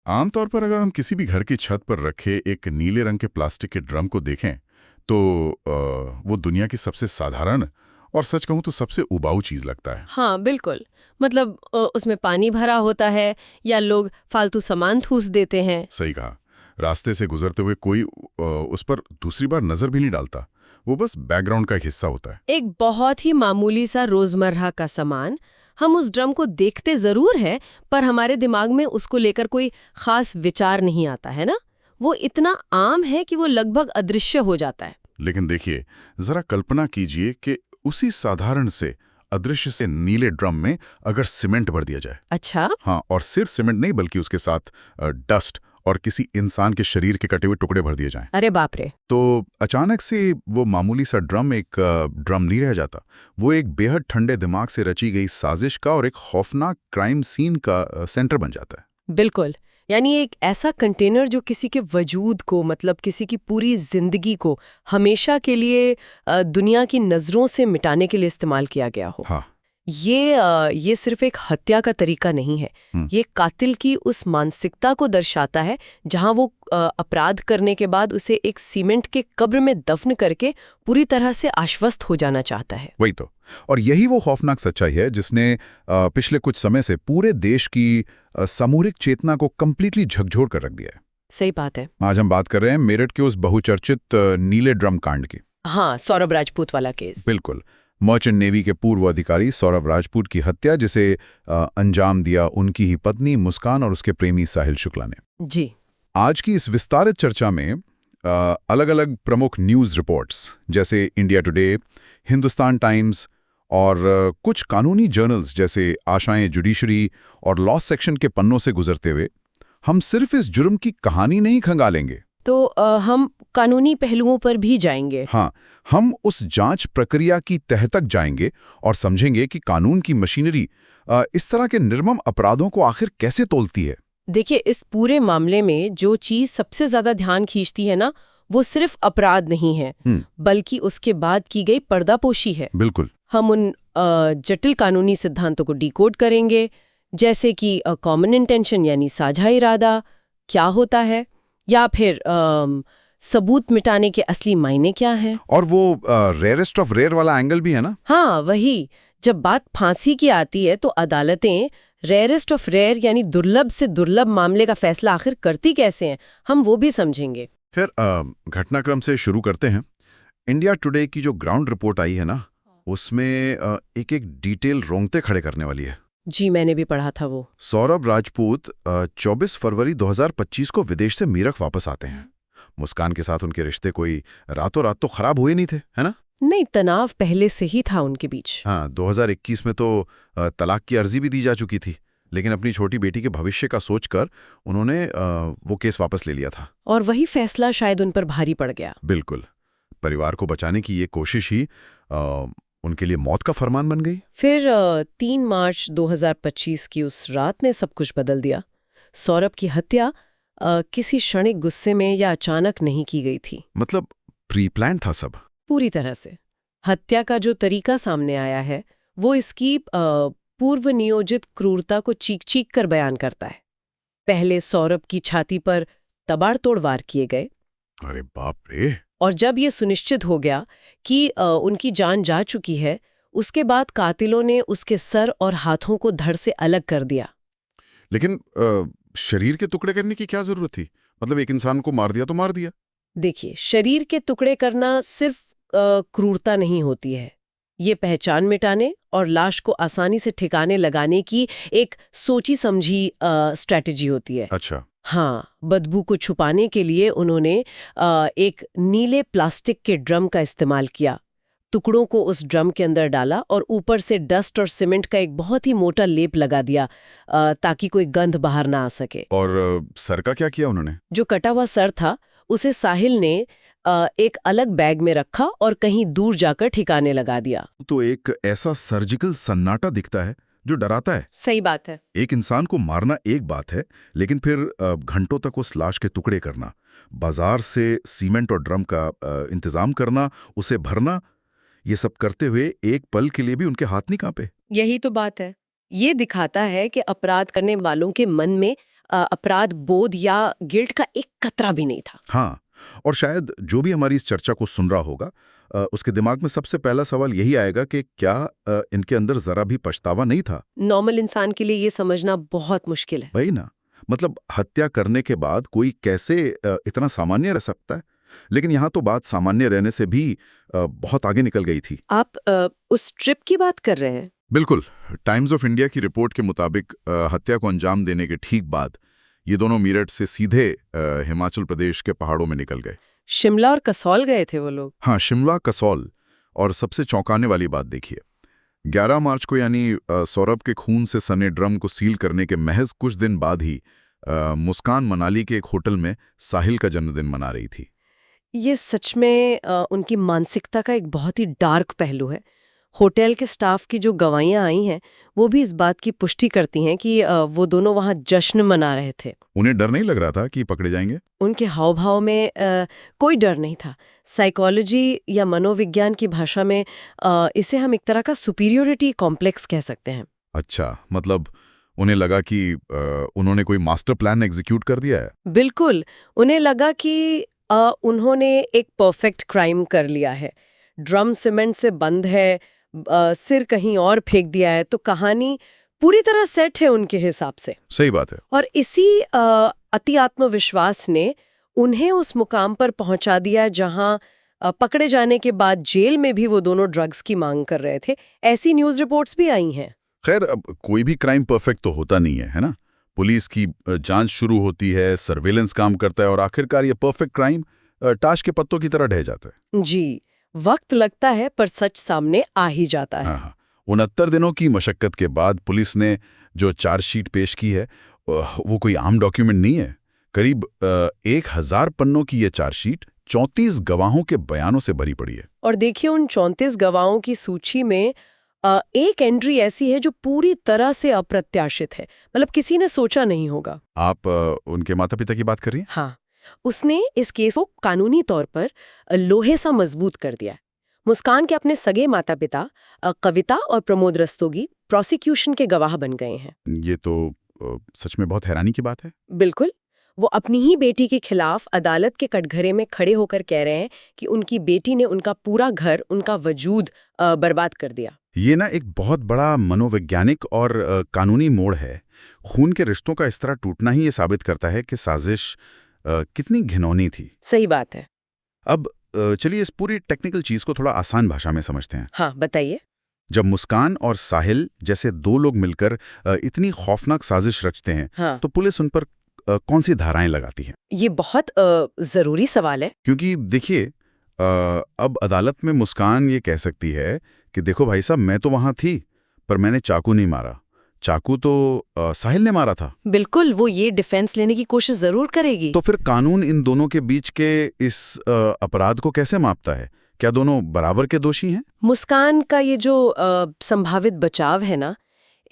आमतौर पर अगर हम किसी भी घर की छत पर रखे एक नीले रंग के प्लास्टिक के ड्रम को देखें तो वो दुनिया की सबसे साधारण और सच कहूं तो सबसे उबाऊ चीज लगता है। हाँ बिल्कुल। मतलब उसमें पानी भरा होता है या लोग फालतू सामान ठूस देते हैं। सही कहा। रास्ते से गुजरते हुए कोई उस पर दूसरी बार नजर भी नहीं डालता। वो बस बैकग्राउंड का एक हिस्सा होता है। एक बहुत ही मामूली सा रोजमर्रा का सामान। हम उस ड्रम को देखते जरूर है पर हमारे दिमाग में उसको लेकर कोई खास विचार नहीं आता है ना। वो इतना आम है कि वो लगभग अदृश्य हो जाता है। लेकिन देखिए, जरा कल्पना कीजिए कि उसी साधारण से अदृश्य से नीले ड्रम में अगर सीमेंट भर दिया जाए। अच्छा। हाँ, और सिर्फ सीमेंट नहीं बल्कि उसके साथ डस्ट और किसी इंसान के शरीर के कटे हुए टुकड़े भर दिए जाएं। अरे बाप रे। तो अचानक से वो मामूली सा ड्रम एक ड्रम नहीं रह जाता। वो एक बेहद ठंडे दिमाग से रची गई साजिश का और एक खौफनाक क्राइम सीन का सेंटर बन जाता है। बिल्कुल। यानी एक ऐसा कंटेनर जो किसी के वजूद को मतलब किसी की पूरी जिंदगी को हमेशा के लिए दुनिया की नजरों से मिटाने के लिए इस्तेमाल किया गया हो। हाँ। ये सिर्फ एक हत्या का तरीका नहीं है। ये कातिल की उस मानसिकता को दर्शाता है जहां वो अपराध करने के बाद उसे एक सीमेंट के कब्र में दफन करके पूरी तरह से आश्वस्त हो जाना चाहता है। वही तो। और यही वो खौफनाक सच्चाई है जिसने पिछले कुछ समय से पूरे देश की सामूहिक चेतना को कंप्लीटली झकझोर कर रख दिया है। सही बात है। आज हम बात कर रहे हैं मेरठ के उस बहुचर्चित नीले ड्रम कांड की। हाँ, सौरभ राजपूत वाला केस। बिल्कुल। मर्चेंट नेवी के पूर्व अधिकारी सौरभ राजपूत की हत्या जिसे अंजाम दिया उनकी ही पत्नी मुस्कान और उसके प्रेमी साहिल शुक्ला ने। जी। आज की इस विस्तारित चर्चा में अलग अलग प्रमुख न्यूज़ रिपोर्ट्स जैसे इंडिया टुडे, हिंदुस्तान टाइम्स और कुछ कानूनी जर्नल्स जैसे आशाएं जुडिशरी और लॉ सेक्शन के पन्नों से गुजरते हुए हम सिर्फ इस जुर्म की कहानी नहीं खंगालेंगे तो हम कानूनी पहलुओं पर भी जाएंगे। हाँ, हम उस जांच प्रक्रिया की तह तक जाएंगे और समझेंगे कि कानून की मशीनरी इस तरह के निर्मम अपराधों को आखिर कैसे तोलती है। देखिए, इस पूरे मामले में जो चीज सबसे ज्यादा ध्यान खींचती है ना, वो सिर्फ अपराध नहीं है बल्कि उसके बाद की गई पर्दापोशी है। बिल्कुल। हम उन जटिल कानूनी सिद्धांतों को डिकोड करेंगे, जैसे कि कॉमन इंटेंशन यानी साझा इरादा क्या होता है, या फिर सबूत मिटाने के असली मायने क्या हैं। और वो रेयरेस्ट ऑफ रेयर वाला एंगल भी है ना। हाँ वही। जब बात फांसी की आती है तो अदालतें रेयरेस्ट ऑफ रेयर यानी दुर्लभ से दुर्लभ मामले का फैसला आखिर करती कैसे हैं, हम वो भी समझेंगे। फिर घटनाक्रम से शुरू करते हैं। इंडिया टुडे की जो ग्राउंड रिपोर्ट आई है ना, उसमें एक एक डिटेल रोंगटे खड़े करने वाली है। जी, मैंने भी पढ़ा था वो। सौरभ राजपूत 24 फरवरी 2025 को विदेश से मीरठ वापस आते हैं। मुस्कान के साथ उनके रिश्ते कोई रातों रात तो खराब हुए नहीं थे, है ना। नहीं, तनाव पहले से ही था उनके बीच। हाँ, 2021 में तो तलाक की अर्जी भी दी जा चुकी थी, लेकिन अपनी छोटी बेटी के भविष्य का सोचकर उन्होंने वो केस वापस ले लिया था। और वही फैसला शायद उन पर भारी पड़ गया। बिल्कुल। परिवार को बचाने की ये कोशिश ही उनके लिए मौत का फरमान बन गई। फिर 3 मार्च 2025 की उस रात ने सब कुछ बदल दिया। सौरभ की हत्या किसी क्षणिक गुस्से में या अचानक नहीं की गई थी। मतलब प्री प्लान था सब। पूरी तरह से। हत्या का जो तरीका सामने आया है वो इसकी पूर्व नियोजित क्रूरता को चीख चीख कर बयान करता है। पहले सौरभ की छाती पर तबाड़तोड़ वार किए गए। अरे बाप रे। और जब ये सुनिश्चित हो गया कि उनकी जान जा चुकी है, उसके बाद कातिलों ने उसके सर और हाथों को धड़ से अलग कर दिया। लेकिन शरीर के टुकड़े करने की क्या जरूरत थी? मतलब एक इंसान को मार दिया तो मार दिया। देखिए, शरीर के टुकड़े करना सिर्फ क्रूरता नहीं होती है। ये पहचान मिटाने और लाश को आसानी से ठिकाने लगाने की एक सोची समझी स्ट्रैटेजी होती है। अच्छा। हाँ, बदबू को छुपाने के लिए उन्होंने एक नीले प्लास्टिक के ड्रम का इस्तेमाल किया। टुकड़ों को उस ड्रम के अंदर डाला और ऊपर से डस्ट और सीमेंट का एक बहुत ही मोटा लेप लगा दिया ताकि कोई गंध बाहर ना आ सके। और सर का क्या किया उन्होंने? जो कटा हुआ सर था उसे साहिल ने एक अलग बैग में रखा और कहीं दूर जाकर ठिकाने लगा दिया। तो एक ऐसा सर्जिकल सन्नाटा दिखता है जो डराता है। सही बात है। एक इंसान को मारना एक बात है, लेकिन फिर घंटों तक उस लाश के टुकड़े करना, बाजार से सीमेंट और ड्रम का इंतजाम करना, उसे भरना, ये सब करते हुए एक पल के लिए भी उनके हाथ नहीं कांपे। यही तो बात है। ये दिखाता है कि अपराध करने वालों के मन में अपराध बोध या गिल्ट का एक कतरा भी नहीं था। हाँ, और शायद जो भी हमारी इस चर्चा को सुन रहा होगा उसके दिमाग में सबसे पहला सवाल यही आएगा कि क्या इनके अंदर जरा भी पछतावा नहीं था? नॉर्मल इंसान के लिए ये समझना बहुत मुश्किल है। वही ना, मतलब हत्या करने के बाद कोई कैसे इतना सामान्य रह सकता है? लेकिन यहाँ तो बात सामान्य रहने से भी बहुत आगे निकल गई थी। आप उस ट्रिप की बात कर रहे हैं? बिल्कुल। टाइम्स ऑफ इंडिया की रिपोर्ट के मुताबिक हत्या को अंजाम देने के ठीक बाद ये दोनों मेरठ से सीधे हिमाचल प्रदेश के पहाड़ों में निकल गए। शिमला और कसौल गए थे वो लोग? हाँ, शिमला, कसौल। और सबसे चौंकाने वाली बात देखिए, 11 मार्च को यानी सौरभ के खून से सने ड्रम को सील करने के महज कुछ दिन बाद ही मुस्कान मनाली के एक होटल में साहिल का जन्मदिन मना रही थी। ये सच में उनकी मानसिकता का एक बहुत ही डार्क पहलू है। होटल के स्टाफ की जो गवाहियां आई हैं वो भी इस बात की पुष्टि करती हैं कि वो दोनों वहां जश्न मना रहे थे। उन्हें डर नहीं लग रहा था कि पकड़े जाएंगे? उनके हाव भाव में कोई डर नहीं था। साइकोलॉजी या मनोविज्ञान की भाषा में इसे हम एक तरह का सुपीरियोरिटी कॉम्प्लेक्स कह सकते हैं। अच्छा, मतलब उन्हें लगा कि उन्होंने कोई मास्टर प्लान एग्जीक्यूट कर दिया है। बिल्कुल, उन्हें लगा कि उन्होंने एक परफेक्ट क्राइम कर लिया है। ड्रम सीमेंट से बंद है, सिर कहीं और फेंक दिया है, तो कहानी पूरी तरह सेट है उनके हिसाब से। सही बात है। और इसी अति आत्मविश्वास ने उन्हें उस मुकाम पर पहुंचा दिया जहां पकड़े जाने के बाद जेल में भी वो दोनों ड्रग्स की मांग कर रहे थे। ऐसी न्यूज़ रिपोर्ट्स भी आई हैं। खैर, अब कोई भी क्राइम परफेक्ट तो होता नहीं है ना? पुलिस की जांच शुरू होती है, सर्वेलेंस काम करता है और आखिरकार ये परफेक्ट क्राइम ताश के पत्तों की तरह ढह जाता है। जी, वक्त लगता है पर सच सामने आ ही जाता है। हाँ, 69 दिनों की मशक्कत के बाद पुलिस ने जो चार्जशीट पेश की है वो कोई आम डॉक्यूमेंट नहीं है। करीब 1000 पन्नों की ये चार्जशीट 34 गवाहों के बयानों से भरी पड़ी है। और देखिए, उन 34 गवाहों की सूची में एक एंट्री ऐसी है जो पूरी तरह से अप्रत्याशित है, मतलब किसी ने सोचा नहीं होगा। आप उनके माता पिता की बात कर रही हैं? हाँ, उसने इस केस को कानूनी तौर पर लोहे सा मजबूत कर दिया। मुस्कान के अपने सगे माता पिता कविता और प्रमोद रस्तोगी प्रोसिक्यूशन के गवाह बन गए हैं। ये तो सच में बहुत हैरानी की बात है। बिल्कुल, वो अपनी ही बेटी के खिलाफ अदालत के कटघरे में खड़े होकर कह रहे हैं कि उनकी बेटी ने उनका पूरा घर, उनका वजूद बर्बाद कर दिया। ये ना एक बहुत बड़ा मनोवैज्ञानिक और कानूनी मोड़ है। खून के रिश्तों का इस तरह टूटना ही ये साबित करता है कि साजिश कितनी घिनौनी थी। सही बात है। अब चलिए इस पूरी टेक्निकल चीज को थोड़ा आसान भाषा में समझते हैं। हाँ, बताइए। जब मुस्कान और साहिल जैसे दो लोग मिलकर इतनी खौफनाक साजिश रचते हैं, हाँ, तो पुलिस उन पर कौन सी धाराएं लगाती है? ये बहुत जरूरी सवाल है। क्योंकि देखिए, अब अदालत में मुस्कान ये कह सकती है कि देखो भाई साहब, मैं तो वहां थी पर मैंने चाकू नहीं मारा, चाकू तो साहिल ने मारा था। बिल्कुल, वो ये डिफेंस लेने की कोशिश जरूर करेगी। तो फिर कानून इन दोनों के बीच के इस अपराध को कैसे मापता है? क्या दोनों बराबर के दोषी हैं? मुस्कान का ये जो संभावित बचाव है ना,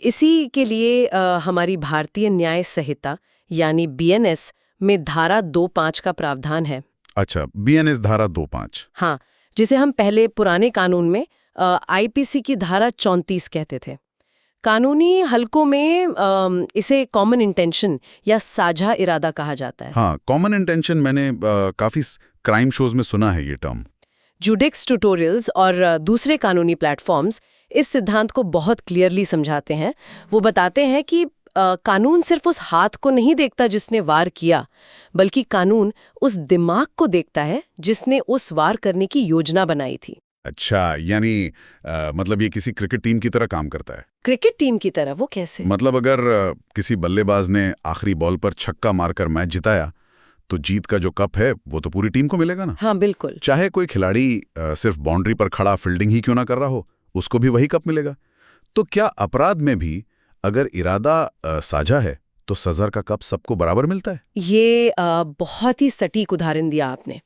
इसी के लिए हमारी भारतीय न्याय संहिता यानी बीएनएस में धारा 2(5) का प्रावधान है। अच्छा, बीएनएस धारा 2(5). हाँ, जिसे हम पहले पुराने कानून में आईपीसी की धारा 34 कहते थे। कानूनी हलकों में इसे कॉमन इंटेंशन या साझा इरादा कहा जाता है। हाँ, कॉमन इंटेंशन मैंने काफी क्राइम शोज में सुना है ये टर्म। जुडिक्स ट्यूटोरियल्स और दूसरे कानूनी प्लेटफॉर्म्स इस सिद्धांत को बहुत क्लियरली समझाते हैं। वो बताते हैं कि कानून सिर्फ उस हाथ को नहीं देखता जिसने वार किया, बल्कि कानून उस दिमाग को देखता है जिसने उस वार करने की योजना बनाई थी। अच्छा, यानी मतलब ये किसी क्रिकेट टीम की तरह काम करता है। क्रिकेट टीम की तरह? वो कैसे? मतलब अगर किसी बल्लेबाज ने आखिरी बॉल पर छक्का मारकर मैच जिताया, तो जीत का जो कप है वो तो पूरी टीम को मिलेगा ना। हाँ, बिल्कुल। चाहे कोई खिलाड़ी सिर्फ बाउंड्री पर खड़ा फील्डिंग ही क्यों ना कर रहा हो, उसको भी वही कप मिलेगा। तो क्या अपराध में भी अगर इरादा साझा है तो सजा का कप सबको बराबर मिलता है? ये बहुत ही सटीक उदाहरण दिया आपने।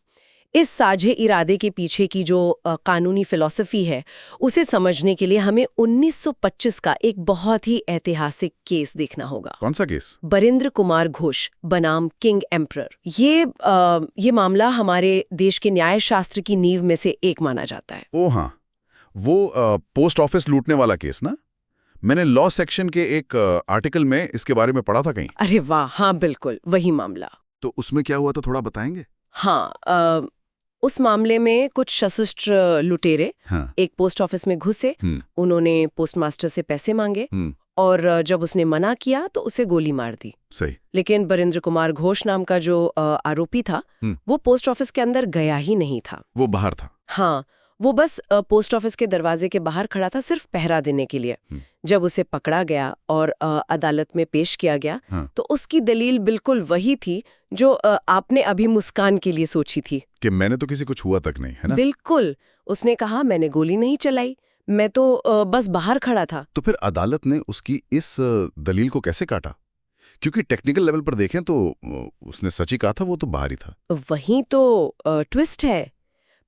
इस साझे इरादे के पीछे की जो कानूनी फिलॉसफी है, उसे समझने के लिए हमें 1925 का एक बहुत ही ऐतिहासिक केस देखना होगा। कौन सा केस? बरिंद्र कुमार घोष बनाम किंग एम्परर। ये मामला हमारे देश के न्याय शास्त्र की नींव में से एक माना जाता है। ओ हाँ, वो पोस्ट ऑफिस लूटने वाला केस ना? मैंने लॉ सेक्शन के एक आर्टिकल में इसके बारे में पढ़ा था कहीं। अरे वाह, हाँ बिल्कुल वही मामला। तो उसमें क्या हुआ था, थोड़ा बताएंगे? हाँ, उस मामले में कुछ सशस्त्र लुटेरे हाँ। एक पोस्ट ऑफिस में घुसे। उन्होंने पोस्टमास्टर से पैसे मांगे और जब उसने मना किया तो उसे गोली मार दी। सही। लेकिन बरिंद्र कुमार घोष नाम का जो आरोपी था वो पोस्ट ऑफिस के अंदर गया ही नहीं था। वो बाहर था। हाँ, वो बस पोस्ट ऑफिस के दरवाजे के बाहर खड़ा था, सिर्फ पहरा देने के लिए। जब उसे पकड़ा गया और अदालत में पेश किया गया तो उसकी दलील बिल्कुल वही थी जो आपने अभी मुस्कान के लिए सोची थी कि मैंने तो किसी को छुआ तक नहीं, है ना? बिल्कुल। उसने कहा मैंने गोली नहीं चलाई, मैं तो बस बाहर खड़ा था। तो फिर अदालत ने उसकी इस दलील को कैसे काटा? क्योंकि टेक्निकल लेवल पर देखें तो उसने सच ही कहा था, वो तो बाहर ही था। वहीं तो ट्विस्ट है।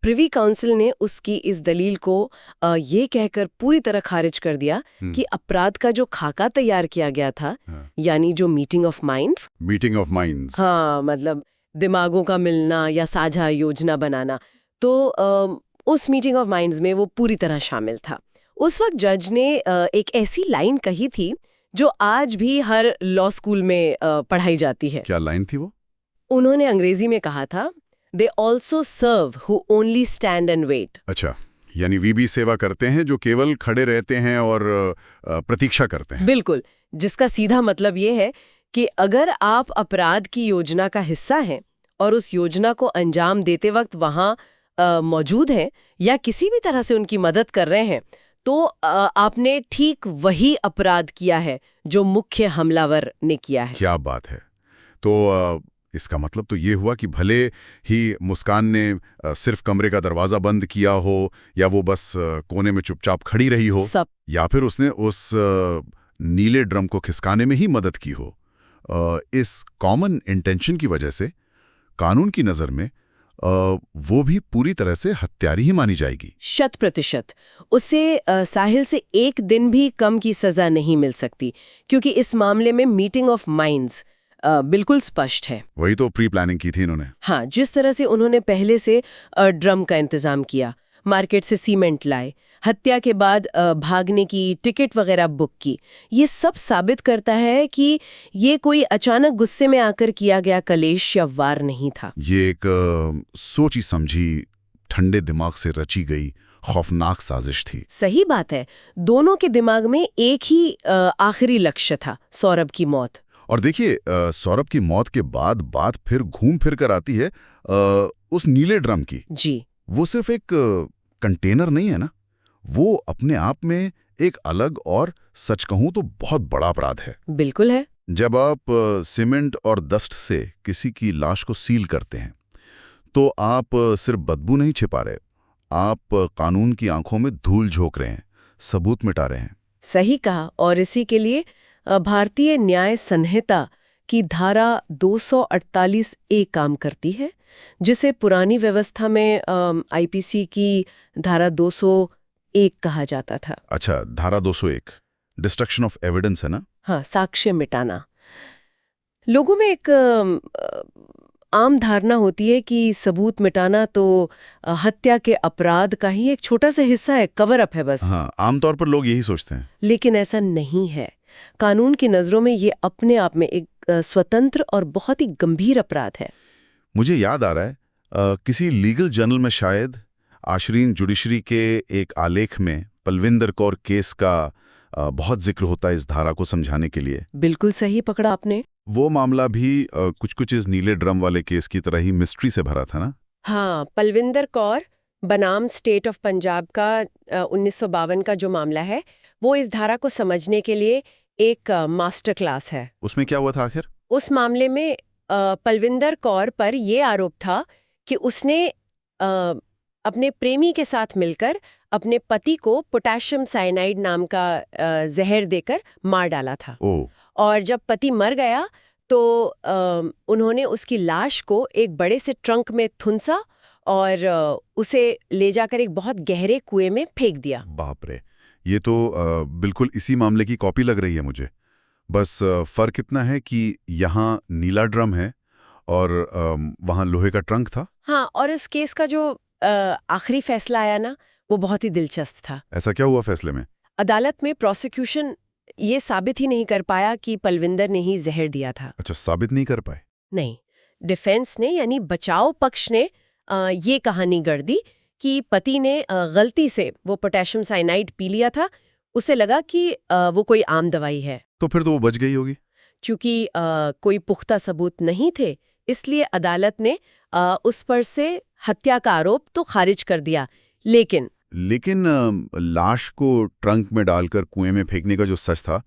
प्रिवी काउंसिल ने उसकी इस दलील को ये कहकर पूरी तरह खारिज कर दिया कि अपराध का जो खाका तैयार किया गया था, यानी जो मीटिंग ऑफ माइंड्स, हाँ मतलब दिमागों का मिलना या साझा योजना बनाना, तो उस मीटिंग ऑफ माइंड्स में वो पूरी तरह शामिल था। उस वक्त जज ने एक ऐसी लाइन कही थी जो आज भी हर लॉ स्कूल में पढ़ाई जाती है। क्या लाइन थी वो? उन्होंने अंग्रेजी में कहा था, They also serve who only stand and wait. अच्छा, यानी वे भी सेवा करते हैं जो केवल खड़े रहते हैं और प्रतीक्षा करते हैं। बिल्कुल, जिसका सीधा मतलब ये है कि अगर आप अपराध की योजना का हिस्सा हैं और उस योजना को अंजाम देते वक्त वहां मौजूद हैं या किसी भी तरह से उनकी मदद कर रहे हैं, तो आपने ठीक वही अपराध किया है जो मुख्य हमलावर ने किया है। क्या बात है। तो इसका मतलब तो ये हुआ कि भले ही मुस्कान ने सिर्फ कमरे का दरवाजा बंद किया हो या वो बस कोने में चुपचाप खड़ी रही हो, या फिर उसने उस नीले ड्रम को खिसकाने में ही मदद की हो, इस कॉमन इंटेंशन की वजह से कानून की नज़र में वो भी पूरी तरह से हत्यारी ही मानी जाएगी। 100%। उसे साहिल से एक दिन भी कम की सजा नहीं मिल सकती, क्योंकि इस मामले में मीटिंग ऑफ माइंड्स बिल्कुल स्पष्ट है। वही तो प्री प्लानिंग की थी इन्होंने। हाँ, जिस तरह से उन्होंने पहले से ड्रम का इंतजाम किया, मार्केट से सीमेंट लाए, हत्या के बाद भागने की टिकट वगैरह बुक की, ये सब साबित करता है कि ये कोई अचानक गुस्से में आकर किया गया कलेश या वार नहीं था। ये एक सोची समझी, ठंडे दिमाग से रची गई खौफनाक साजिश थी। सही बात है। दोनों के दिमाग में एक ही आखिरी लक्ष्य था, सौरभ की मौत। और देखिए, सौरभ की मौत के बाद बात फिर घूम फिर कर आती है उस नीले ड्रम की। जी। वो सिर्फ एक कंटेनर नहीं है ना, वो अपने आप में एक अलग और सच कहूं तो बहुत बड़ा अपराध है। बिल्कुल है। जब आप सीमेंट और डस्ट से किसी की लाश को सील करते हैं तो आप सिर्फ बदबू नहीं छिपा रहे, आप कानून की आंखों में धूल झोंक रहे हैं, सबूत मिटा रहे हैं। सही कहा। और इसी के लिए भारतीय न्याय संहिता की धारा 248A काम करती है, जिसे पुरानी व्यवस्था में आईपीसी की धारा 201 कहा जाता था। अच्छा, धारा 201 डिस्ट्रक्शन ऑफ एविडेंस है ना? हाँ, साक्ष्य मिटाना। लोगों में एक आम धारणा होती है कि सबूत मिटाना तो हत्या के अपराध का ही एक छोटा सा हिस्सा है, कवर अप है बस। हाँ, आमतौर पर लोग यही सोचते हैं। लेकिन ऐसा नहीं है। कानून की नजरों में ये अपने आप में एक स्वतंत्र और बहुत ही गंभीर अपराध है। मुझे याद आ रहा है किसी लीगल जर्नल में शायद आशरीन जुडिशरी के एक आलेख में पलविंदर कौर केस का बहुत जिक्र होता है इस धारा को समझाने के लिए। बिल्कुल सही पकड़ा आपने। वो मामला भी कुछ इस नीले ड्रम वाले केस की तरह ही मिस्ट्री से भरा था ना? हाँ, पलविंदर कौर बनाम स्टेट ऑफ पंजाब का 1952 का जो मामला है, वो इस धारा को समझने के लिए एक मास्टर क्लास है। उसमें क्या हुआ था आखिर? उस मामले में पलविंदर कौर पर यह आरोप था कि उसने अपने प्रेमी के साथ मिलकर अपने पति को पोटेशियम साइनाइड नाम का जहर देकर मार डाला था। और जब पति मर गया तो उन्होंने उसकी लाश को एक बड़े से ट्रंक में थुनसा और उसे ले जाकर एक बहुत गहरे कुएं में फेंक दिया। बाप रे, ये तो बिल्कुल इसी मामले की कॉपी लग रही है मुझे। बस फर्क इतना है कि यहाँ नीला ड्रम है और वहाँ लोहे का ट्रंक था। हाँ, और इस केस का जो आखिरी फैसला आया ना, वो बहुत ही दिलचस्प था। ऐसा क्या हुआ फैसले में? अदालत में प्रोसिक्यूशन ये साबित ही नहीं कर पाया कि पलविंदर ने ही जहर दिया था। अच्छा, साबित नहीं कर पाए। नहीं, डिफेंस ने यानी बचाव पक्ष ने ये कहानी गढ़ दी कि पति ने गलती से वो पोटेशियम साइनाइड पी लिया था, उसे लगा कि वो कोई आम दवाई है। तो फिर तो वो बच गई होगी। चूंकि कोई पुख्ता सबूत नहीं थे, इसलिए अदालत ने उस पर से हत्या का आरोप तो खारिज कर दिया। लेकिन लाश को ट्रंक में डालकर कुएं में फेंकने का जो सच था,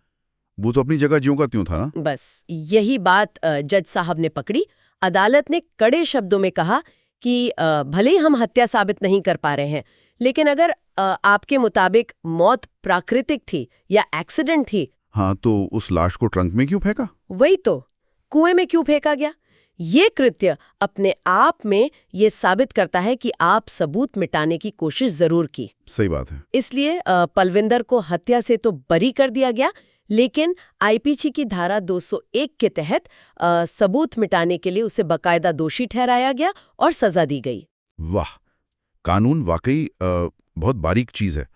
वो तो अपनी जगह ज्यों का त्यों था ना। बस यही बात जज साहब ने पकड़ी। अदालत ने कड़े शब्दों में कहा कि भले ही हम हत्या साबित नहीं कर पा रहे हैं, लेकिन अगर आपके मुताबिक मौत प्राकृतिक थी या एक्सीडेंट थी, हाँ, तो उस लाश को ट्रंक में क्यों फेंका? वही तो, कुएं में क्यों फेंका गया? ये कृत्य अपने आप में ये साबित करता है कि आप सबूत मिटाने की कोशिश जरूर की। सही बात है। इसलिए पलविंदर को हत्या से तो बरी कर दिया गया, लेकिन आईपीसी की धारा 201 के तहत सबूत मिटाने के लिए उसे बाकायदा दोषी ठहराया गया और सजा दी गई। वाह, कानून वाकई बहुत बारीक चीज है।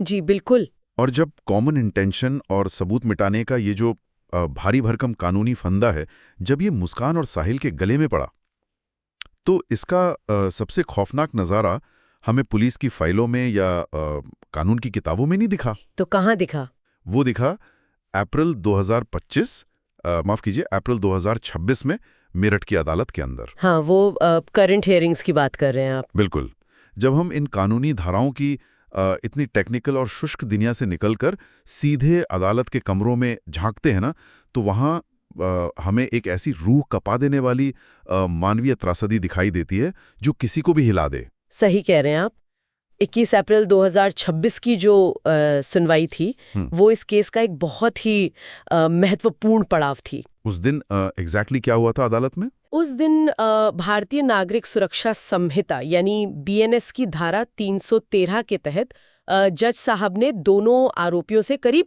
जी बिल्कुल। और जब कॉमन इंटेंशन और सबूत मिटाने का ये जो भारी भरकम कानूनी फंदा है, जब ये मुस्कान और साहिल के गले में पड़ा, तो इसका सबसे खौफनाक नज़ारा हमें पुलिस की फाइलों में या कानून की किताबों में नहीं दिखा। तो कहाँ दिखा? वो दिखा अप्रैल 2025, माफ कीजिए, अप्रैल 2026 में मेरठ की अदालत के अंदर। हाँ, वो करंट हियरिंग्स की बात कर रहे हैं आप। बिल्कुल। जब हम इन कानूनी धाराओं की इतनी टेक्निकल और शुष्क दुनिया से निकलकर सीधे अदालत के कमरों में झांकते हैं ना, तो वहाँ हमें एक ऐसी रूह कपा देने वाली मानवीय त्रासदी दिखाई देती है जो किसी को भी हिला दे। सही कह रहे हैं आप। 21 अप्रैल 2026 की जो सुनवाई थी, वो इस केस का एक बहुत ही महत्वपूर्ण पड़ाव थी। उस दिन एग्जैक्टली क्या हुआ था अदालत में? उस दिन भारतीय नागरिक सुरक्षा संहिता यानी बीएनएस की धारा 313 के तहत जज साहब ने दोनों आरोपियों से करीब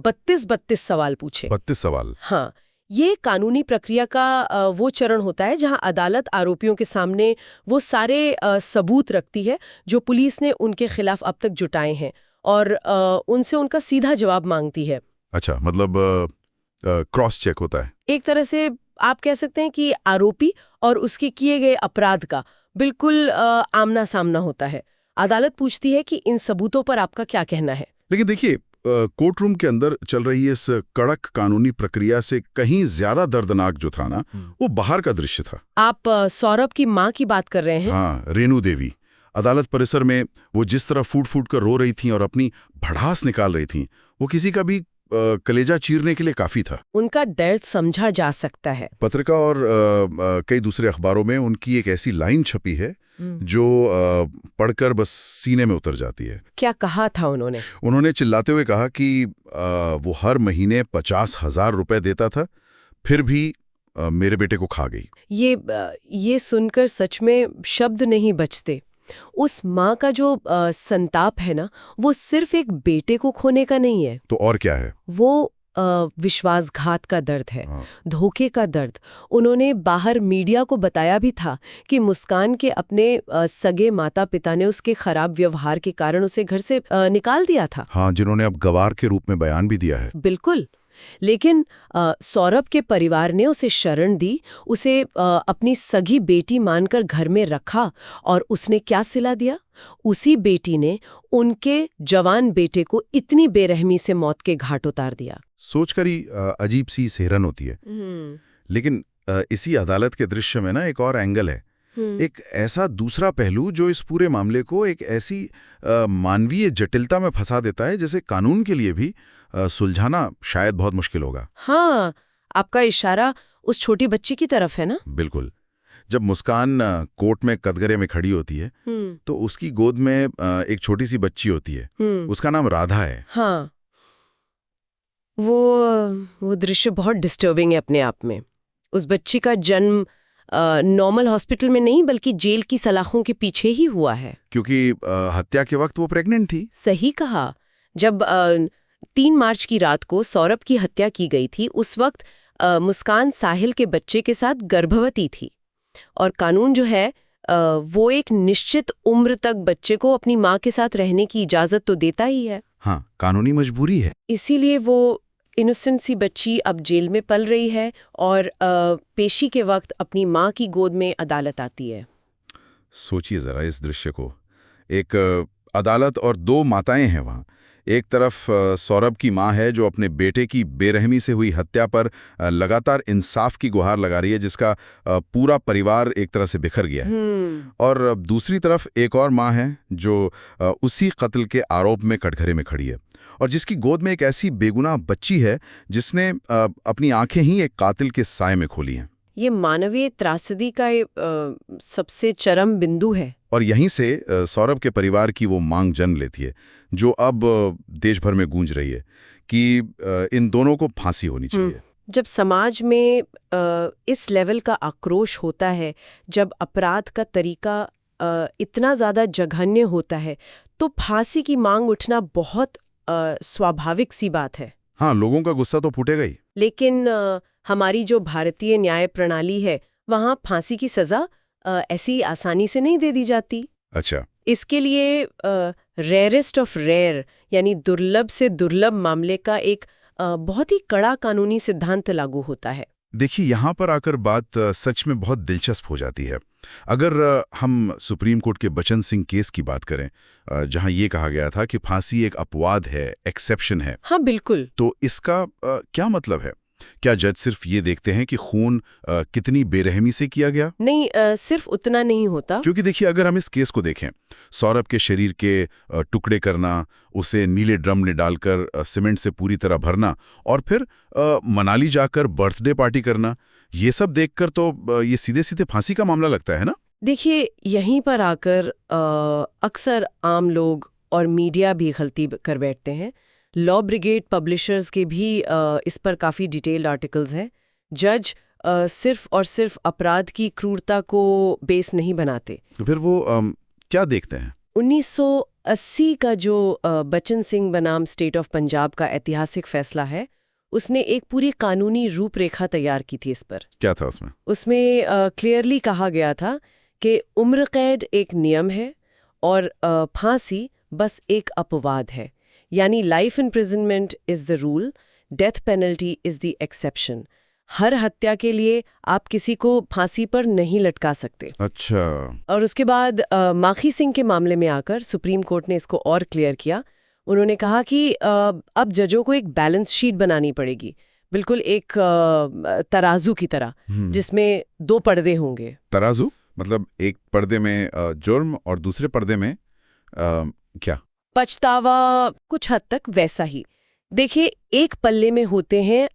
32 सवाल पूछे। 32 सवाल? हाँ, ये कानूनी प्रक्रिया का वो चरण होता है जहां अदालत आरोपियों के सामने वो सारे सबूत रखती है जो पुलिस ने उनके खिलाफ अब तक जुटाए हैं, और उनसे उनका सीधा जवाब मांगती है। अच्छा, मतलब क्रॉस चेक होता है। एक तरह से आप कह सकते हैं कि आरोपी और उसके किए गए अपराध का बिल्कुल आमना सामना होता है। अदालत पूछती है कि इन सबूतों पर आपका क्या कहना है। लेकिन देखिए, कोर्ट रूम के अंदर चल रही इस कड़क कानूनी प्रक्रिया से कहीं ज्यादा दर्दनाक जो था ना, वो बाहर का दृश्य था। आप सौरभ की माँ की बात कर रहे हैं? हाँ, रेणु देवी। अदालत परिसर में वो जिस तरह फूट फूट कर रो रही थीं और अपनी भड़ास निकाल रही थीं, वो किसी का भी कलेजा चीरने के लिए काफी था। उनका दर्द समझा जा सकता है। पत्रिका और कई दूसरे अखबारों में उनकी एक ऐसी लाइन छपी है जो पढ़कर बस सीने में उतर जाती है। क्या कहा था उन्होंने? उन्होंने चिल्लाते हुए कहा कि वो हर महीने 50,000 रुपए देता था, फिर भी मेरे बेटे को खा गई। ये सुनकर सच में शब्द नहीं बचते। उस माँ का जो संताप है ना, वो सिर्फ एक बेटे को खोने का नहीं है। तो और क्या है? वो विश्वासघात का दर्द है, धोखे का दर्द। उन्होंने बाहर मीडिया को बताया भी था कि मुस्कान के अपने सगे माता पिता ने उसके खराब व्यवहार के कारण उसे घर से निकाल दिया था। हाँ, जिन्होंने अब गवार के रूप में बयान भी दिया है। बिल्कुल। लेकिन सौरभ के परिवार ने उसे शरण दी, उसे अपनी सगी बेटी मानकर घर में रखा, और उसने क्या सिला दिया? उसी बेटी ने उनके जवान बेटे को इतनी बेरहमी से मौत के घाट उतार दिया। सोचकर ही अजीब सी सेहरन होती है। लेकिन इसी अदालत के दृश्य में ना एक और एंगल है, एक ऐसा दूसरा पहलू जो इस पूरे मामले को एक ऐसी मानवीय जटिलता में फंसा देता है जिसे कानून के लिए भी सुलझाना शायद बहुत मुश्किल होगा। हाँ, आपका इशारा उस छोटी बच्ची की तरफ है ना? बिल्कुल। जब मुस्कान कोर्ट में कटघरे में खड़ी होती है, तो उसकी गोद में एक छोटी सी बच्ची होती है। उसका नाम राधा है। हाँ, वो दृश्य बहुत डिस्टर्बिंग है अपने आप में। उस बच्ची का जन्म नॉर्मल हॉस्पिटल में नहीं, बल्कि जेल की सलाखों के पीछे ही हुआ है। क्योंकि हत्या के वक्त वो प्रेग्नेंट थी। सही कहा। जब 3 मार्च की रात को सौरभ की हत्या की गई थी, उस वक्त मुस्कान साहिल के बच्चे के साथ गर्भवती थी, और कानून जो है वो एक निश्चित उम्र तक बच्चे को अपनी माँ के साथ रहने की इजाज़त तो देता ही है। हाँ, कानूनी मजबूरी है। इसीलिए वो इनोसेंट सी बच्ची अब जेल में पल रही है और पेशी के वक्त अपनी माँ की गोद में अदालत आती है। सोचिए ज़रा इस दृश्य को। एक अदालत और दो माताएं हैं वहाँ। एक तरफ सौरभ की माँ है जो अपने बेटे की बेरहमी से हुई हत्या पर लगातार इंसाफ की गुहार लगा रही है, जिसका पूरा परिवार एक तरह से बिखर गया है। और दूसरी तरफ एक और माँ है जो उसी कत्ल के आरोप में कटघरे में खड़ी है और जिसकी गोद में एक ऐसी बेगुनाह बच्ची है जिसने अपनी आंखें ही एक कातिल के साए में खोली हैं। ये मानवीय त्रासदी का सबसे चरम बिंदु है। और यहीं से सौरभ के परिवार की वो मांग जन्म लेती है जो अब देश भर में गूंज रही है कि इन दोनों को फांसी होनी चाहिए। जब समाज में इस लेवल का आक्रोश होता है, जब अपराध का तरीका इतना ज़्यादा जघन्य होता है, तो फांसी की मांग उठना बहुत स्वाभाविक सी बात है। हाँ, लोगों का गुस्सा तो फूटेगा ही। लेकिन हमारी जो भारतीय न्याय प्रणाली है, वहाँ फांसी की सज़ा ऐसी आसानी से नहीं दे दी जाती। अच्छा। इसके लिए रेयरेस्ट ऑफ रेयर यानी दुर्लभ से दुर्लभ मामले का एक बहुत ही कड़ा कानूनी सिद्धांत लागू होता है। देखिए, यहाँ पर आकर बात सच में बहुत दिलचस्प हो जाती है। अगर हम सुप्रीम कोर्ट के बचन सिंह केस की बात करें, जहाँ ये कहा गया था कि फांसी एक अपवाद है, एक्सेप्शन है। हाँ, बिल्कुल। तो इसका क्या मतलब है? क्या जज सिर्फ ये देखते हैं कि खून कितनी बेरहमी से किया गया? नहीं, सिर्फ उतना नहीं होता। क्योंकि देखिए, अगर हम इस केस को देखें, सौरभ के शरीर के टुकड़े करना, उसे नीले ड्रम में डालकर सीमेंट से पूरी तरह भरना और फिर मनाली जाकर बर्थडे पार्टी करना, ये सब देखकर तो ये सीधे सीधे फांसी का मामला लगता है ना? देखिए, यहीं पर आकर अक्सर आम लोग और मीडिया भी गलती कर बैठते हैं। लॉ ब्रिगेड पब्लिशर्स के भी इस पर काफ़ी डिटेल्ड आर्टिकल्स हैं। जज सिर्फ और सिर्फ अपराध की क्रूरता को बेस नहीं बनाते। तो फिर वो क्या देखते हैं? 1980 का जो बचन सिंह बनाम स्टेट ऑफ पंजाब का ऐतिहासिक फैसला है, उसने एक पूरी कानूनी रूपरेखा तैयार की थी इस पर। क्या था उसमें? उसमें क्लियरली कहा गया था कि उम्र कैद एक नियम है और फांसी बस एक अपवाद है। यानी life imprisonment is the rule, death penalty is the exception. हर हत्या के लिए आप किसी को फांसी पर नहीं लटका सकते। अच्छा। और उसके बाद माखी सिंह के मामले में आकर सुप्रीम कोर्ट ने इसको और क्लियर किया। उन्होंने कहा कि अब जजों को एक बैलेंस शीट बनानी पड़ेगी, बिल्कुल एक तराजू की तरह, जिसमें दो पर्दे होंगे। तराजू मतलब एक पर्दे में जुर्म और दूसरे पर्दे में क्या? पछतावा। कुछ हद तक वैसा ही। देखिए, एक पल्ले में होते हैं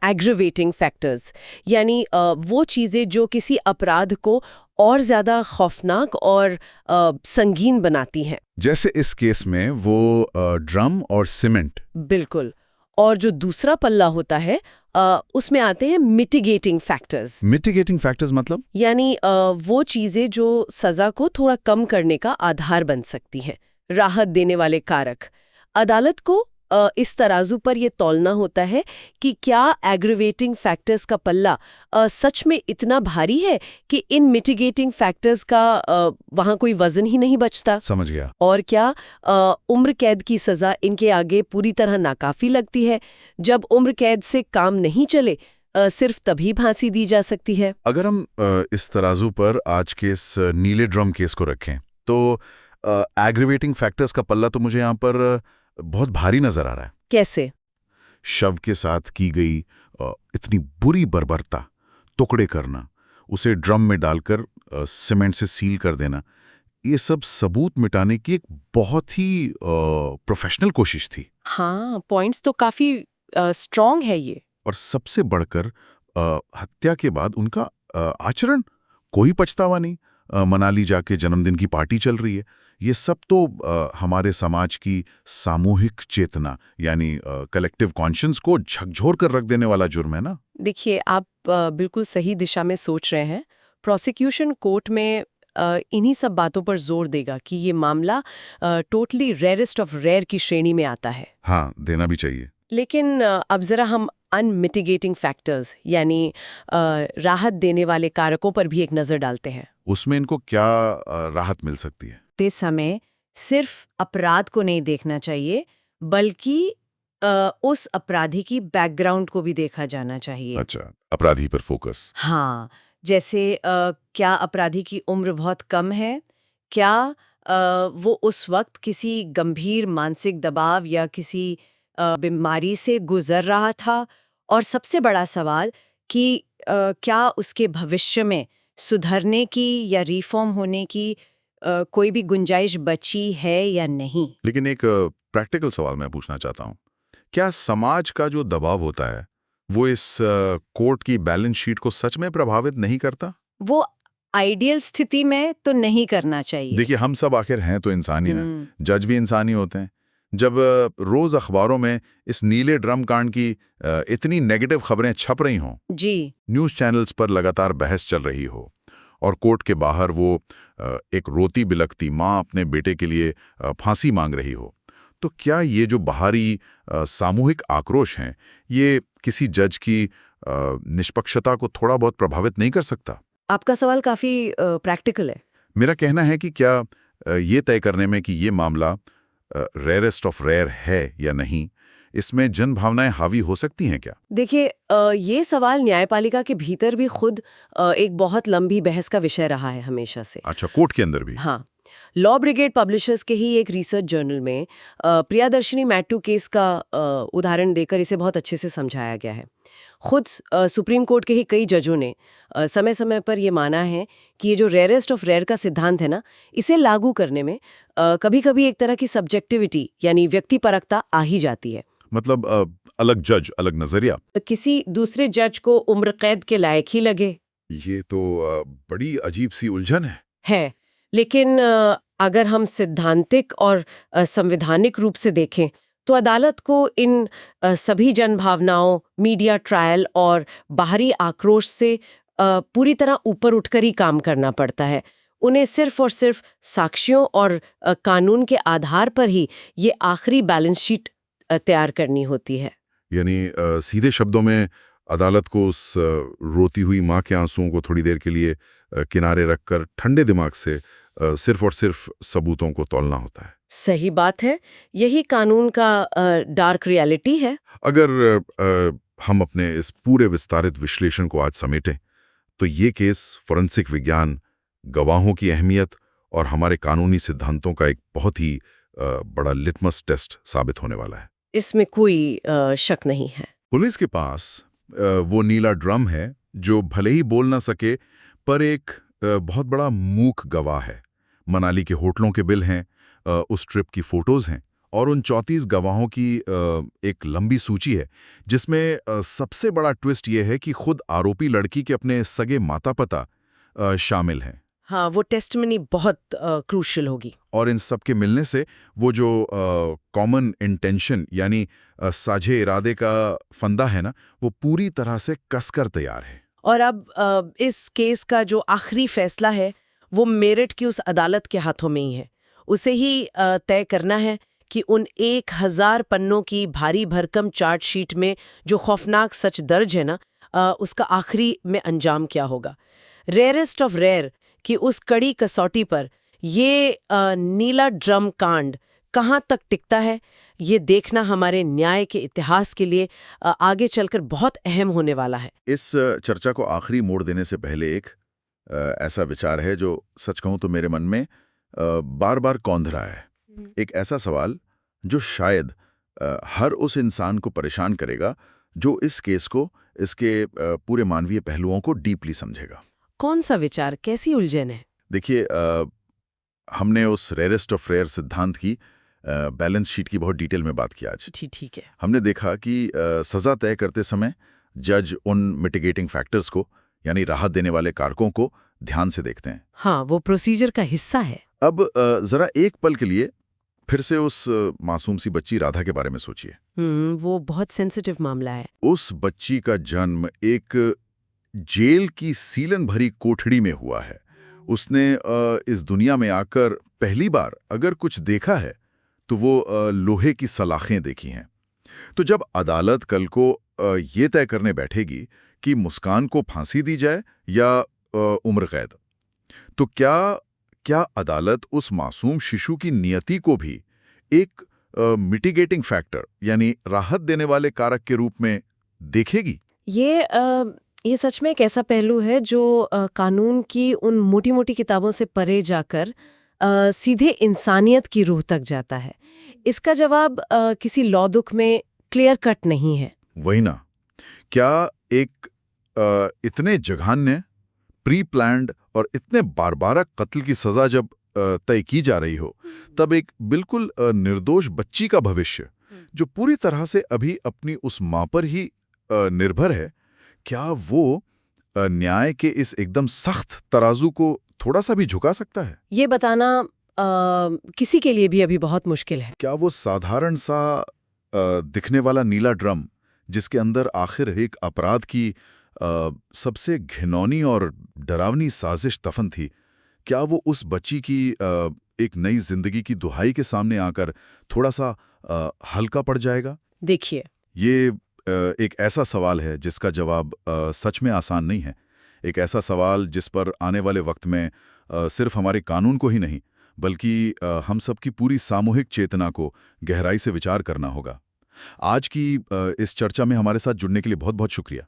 एग्रीवेटिंग फैक्टर्स, यानी वो चीज़ें जो किसी अपराध को और ज़्यादा खौफनाक और संगीन बनाती हैं। जैसे इस केस में वो ड्रम और सीमेंट। बिल्कुल। और जो दूसरा पल्ला होता है उसमें आते हैं मिटिगेटिंग फैक्टर्स। मिटिगेटिंग फैक्टर्स मतलब? यानी वो चीज़ें जो सज़ा को थोड़ा कम करने का आधार बन सकती हैं, राहत देने वाले कारक। अदालत को इस तराजू पर यह तौलना होता है कि क्या एग्रीवेटिंग फैक्टर्स का पल्ला सच में इतना भारी है कि इन मिटिगेटिंग फैक्टर्स का वहाँ कोई वजन ही नहीं बचता। समझ गया। और क्या उम्र कैद की सज़ा इनके आगे पूरी तरह नाकाफी लगती है? जब उम्र कैद से काम नहीं चले, सिर्फ तभी फांसी दी जा सकती है। अगर हम इस तराजू पर आज के इस नीले ड्रम केस को रखें, तो एग्रीवेटिंग फैक्टर्स का पल्ला तो मुझे यहाँ पर बहुत भारी नजर आ रहा है। कैसे? शव के साथ की गई इतनी बुरी बर्बरता, टुकड़े करना, उसे ड्रम में डालकर सीमेंट से सील कर देना, ये सब सबूत मिटाने की एक बहुत ही प्रोफेशनल कोशिश थी। हाँ, पॉइंट्स तो काफी स्ट्रॉन्ग है ये। और सबसे बढ़कर हत्या के बाद उनका आचरण, कोई पछतावा नहीं, मनाली जाके जन्मदिन की पार्टी चल रही है। ये सब तो हमारे समाज की सामूहिक चेतना यानी कलेक्टिव कॉन्शियंस को झकझोर कर रख देने वाला जुर्म है ना। देखिए, आप बिल्कुल सही दिशा में सोच रहे हैं। प्रोसिक्यूशन कोर्ट में इन्हीं सब बातों पर जोर देगा कि ये मामला टोटली रेयरेस्ट ऑफ रेयर की श्रेणी में आता है। हाँ, देना भी चाहिए। लेकिन अब जरा हम अनमिटिगेटिंग फैक्टर्स यानी राहत देने वाले कारकों पर भी एक नज़र डालते हैं। उसमें इनको क्या राहत मिल सकती है? ते समय सिर्फ अपराध को नहीं देखना चाहिए, बल्कि उस अपराधी की बैकग्राउंड को भी देखा जाना चाहिए। अच्छा, अपराधी पर फोकस। हाँ, जैसे क्या अपराधी की उम्र बहुत कम है? क्या वो उस वक्त किसी गंभीर मानसिक दबाव या किसी बीमारी से गुजर रहा था? और सबसे बड़ा सवाल कि क्या उसके भविष्य में सुधरने की या रिफॉर्म होने की कोई भी गुंजाइश बची है या नहीं? लेकिन एक प्रैक्टिकल सवाल मैं पूछना चाहता हूँ। क्या समाज का जो दबाव होता है वो इस कोर्ट की बैलेंस शीट को सच में प्रभावित नहीं करता? वो आइडियल स्थिति में तो नहीं करना चाहिए। देखिए, हम सब आखिर हैं तो इंसान ही ना, जज भी इंसान ही होते हैं। जब रोज अखबारों में इस नीले ड्रम कांड की इतनी नेगेटिव खबरें छप रही हों, जी, न्यूज़ चैनल्स पर लगातार बहस चल रही हो और कोर्ट के बाहर वो एक रोती बिलखती माँ अपने बेटे के लिए फांसी मांग रही हो, तो क्या ये जो बाहरी सामूहिक आक्रोश हैं, ये किसी जज की निष्पक्षता को थोड़ा बहुत प्रभावित नहीं कर सकता? आपका सवाल काफ़ी प्रैक्टिकल है। मेरा कहना है कि क्या ये तय करने में कि ये मामला रेयरेस्ट ऑफ रेयर है या नहीं, इसमें जन भावनाएं हावी हो सकती हैं क्या? देखिए, ये सवाल न्यायपालिका के भीतर भी खुद एक बहुत लंबी बहस का विषय रहा है हमेशा से। अच्छा, कोर्ट के अंदर भी? हाँ, लॉ ब्रिगेड पब्लिशर्स के ही एक रिसर्च जर्नल में प्रियादर्शिनी मैट्टू केस का उदाहरण देकर इसे बहुत अच्छे से समझाया गया है। खुद सुप्रीम कोर्ट के ही कई जजों ने समय समय पर ये माना है कि ये जो रेयरेस्ट ऑफ रेयर का सिद्धांत है ना, इसे लागू करने में कभी-कभी एक तरह की सब्जेक्टिविटी यानी व्यक्तिपरकता आ ही जाती है। मतलब अलग जज, अलग नजरिया। किसी दूसरे जज को उम्र कैद के लायक ही लगे। ये तो बड़ी अजीब सी उलझन है। लेकिन अगर हम सैद्धांतिक और संवैधानिक रूप से देखें तो अदालत को इन सभी जनभावनाओं, मीडिया ट्रायल और बाहरी आक्रोश से पूरी तरह ऊपर उठकर ही काम करना पड़ता है। उन्हें सिर्फ और सिर्फ साक्ष्यों और कानून के आधार पर ही ये आखिरी बैलेंस शीट तैयार करनी होती है। यानी सीधे शब्दों में अदालत को उस रोती हुई माँ के आंसुओं को थोड़ी देर के लिए किनारे रखकर ठंडे दिमाग से सिर्फ और सिर्फ सबूतों को तौलना होता है। सही बात है, यही कानून का डार्क रियलिटी है। अगर हम अपने इस पूरे विस्तारित विश्लेषण को आज समेटें, तो ये केस फोरेंसिक विज्ञान, गवाहों की अहमियत और हमारे कानूनी सिद्धांतों का एक बहुत ही बड़ा लिटमस टेस्ट साबित होने वाला है। इसमें कोई शक नहीं है। पुलिस के पास वो नीला ड्रम है जो भले ही बोल ना सके, पर एक बहुत बड़ा मूक गवाह है। मनाली के होटलों के बिल हैं, उस ट्रिप की फोटोज हैं और उन 34 गवाहों की एक लंबी सूची है, जिसमें सबसे बड़ा ट्विस्ट ये है कि खुद आरोपी लड़की के अपने सगे माता-पिता शामिल हैं। हाँ, वो टेस्टमनी बहुत क्रूशियल होगी। और इन सब के मिलने से वो जो कॉमन इंटेंशन यानी साझे इरादे का फंदा है ना, वो पूरी तरह से कसकर तैयार है। और अब इस केस का जो आखिरी फैसला है वो मेरिट की उस अदालत के हाथों में ही है। उसे ही तय करना है कि उन 1000 पन्नों की भारी भरकम चार्जशीट में जो खौफनाक सच दर्ज है ना, उसका आखिरी में अंजाम क्या होगा। रेयरेस्ट ऑफ रेयर कि उस कड़ी कसौटी पर ये नीला ड्रम कांड कहाँ तक टिकता है, ये देखना हमारे न्याय के इतिहास के लिए आगे चलकर बहुत अहम होने वाला है। इस चर्चा को आखिरी मोड़ देने से पहले एक ऐसा विचार है जो सच कहूं तो मेरे मन में बार बार कौंध रहा है। एक ऐसा सवाल जो शायद हर उस इंसान को परेशान करेगा जो इस केस को, इसके पूरे मानवीय पहलुओं को डीपली समझेगा। कौन सा विचार, कैसी उलझन है? देखिए, हमने उस रेयरेस्ट ऑफ रेयर सिद्धांत की बैलेंस शीट की बहुत डिटेल में बात की आज। ठीक है। हमने देखा कि सजा तय करते समय जज उन मिटिगेटिंग फैक्टर्स को यानी राहत देने वाले कारकों को ध्यान से देखते हैं। हाँ, वो प्रोसीजर का हिस्सा है। अब जरा एक पल के लिए फिर से उस मासूम सी बच्ची राधा के बारे में सोचिए। वो बहुत सेंसिटिव मामला है। उस बच्ची का जन्म एक जेल की सीलन भरी कोठड़ी में हुआ है। उसने इस दुनिया में आकर पहली बार अगर कुछ देखा है तो वो लोहे की सलाखें देखी हैं। तो जब अदालत कल को ये तय करने बैठेगी कि मुस्कान को फांसी दी जाए या उम्र कैद, तो क्या अदालत उस मासूम शिशु की नियति को भी एक मिटिगेटिंग फैक्टर यानी राहत देने वाले कारक के रूप में देखेगी? ये सच में एक ऐसा पहलू है जो कानून की उन मोटी-मोटी किताबों से परे जाकर सीधे इंसानियत की रूह तक जाता है। इसका जवाब किसी लॉ बुक में क्लियर कट नहीं है। वही ना, क्या एक इतने जघन्य, प्री प्लान्ड और इतने बारबारक कत्ल की सजा जब तय की जा रही हो, तब एक बिल्कुल निर्दोष बच्ची का भविष्य जो पूरी तरह से अभी अपनी उस मां पर ही निर्भर है, क्या वो न्याय के इस एकदम सख्त तराजू को थोड़ा सा भी झुका सकता है? ये बताना किसी के लिए भी अभी बहुत मुश्किल है। क्या वो साधारण सा दिखने वाला नीला ड्रम जिसके अंदर आखिर एक अपराध की सबसे घिनौनी और डरावनी साजिश दफन थी, क्या वो उस बच्ची की एक नई जिंदगी की दुहाई के सामने आकर थोड़ा सा हल्का पड़ जाएगा? देखिए, ये एक ऐसा सवाल है जिसका जवाब सच में आसान नहीं है। एक ऐसा सवाल जिस पर आने वाले वक्त में सिर्फ हमारे कानून को ही नहीं बल्कि हम सबकी पूरी सामूहिक चेतना को गहराई से विचार करना होगा। आज की इस चर्चा में हमारे साथ जुड़ने के लिए बहुत बहुत शुक्रिया।